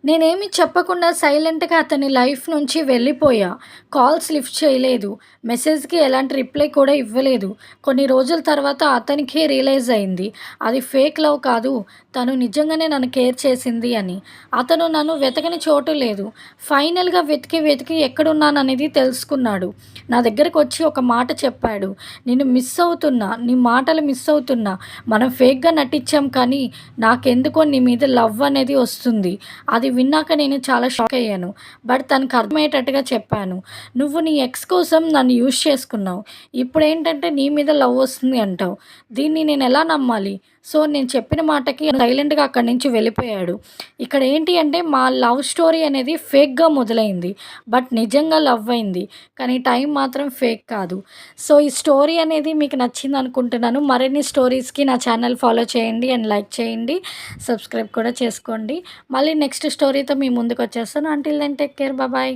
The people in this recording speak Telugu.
నేనేమి చెప్పకుండా సైలెంట్‌గా అతని లైఫ్ నుంచి వెళ్ళిపోయా. కాల్స్ లిఫ్ట్ చేయలేదు. మెసేజ్‌కి ఎలాంటి రిప్లై కూడా ఇవ్వలేదు. కొన్ని రోజుల తర్వాత అతనికే రియలైజ్ అయింది. అది ఫేక్ లవ్ కాదు. తను నిజంగానే నన్ను కేర్ చేసింది అని. అతను నన్ను వెతకని చోటు లేదు. ఫైనల్‌గా వెతికి వెతికి ఎక్కడున్నాననేది తెలుసుకున్నాడు. నా దగ్గరకొచ్చి ఒక మాట చెప్పాడు. నిన్ను మిస్ అవుతున్నా. నీ మాటలు మిస్ అవుతున్నా. మనం ఫేక్‌గా నటించాం కానీ నాకెందుకో నీ మీద లవ్ అనేది వస్తుంది. అది విన్నాక నేను చాలా షాక్ అయ్యాను. బట్ తనకు అర్థమయ్యేటట్టుగా చెప్పాను. "నువ్వు నీ ఎక్స్ కోసం నన్ను యూజ్ చేసుకున్నావు. ఇప్పుడేంటంటే నీ మీద లవ్ వస్తుంది అంటావు. దీన్ని నేనెలా నమ్మాలి?" సో, నేను చెప్పిన మాటకి సైలెంట్‌గా అక్కడి నుంచి వెళ్ళిపోయాడు. ఇక్కడ ఏంటి అంటే మా లవ్ స్టోరీ అనేది ఫేక్‌గా మొదలైంది. బట్ నిజంగా లవ్ అయింది. కానీ టైం మాత్రం ఫేక్ కాదు. సో, ఈ స్టోరీ అనేది మీకు నచ్చిందనుకుంటున్నాను. మరిన్ని స్టోరీస్‌కి నా ఛానల్ ఫాలో చేయండి అండ్ లైక్ చేయండి. సబ్స్క్రైబ్ కూడా చేసుకోండి. మళ్ళీ నెక్స్ట్ స్టోరీతో మీ ముందుకొచ్చేస్తాను. Until then take care. Bye.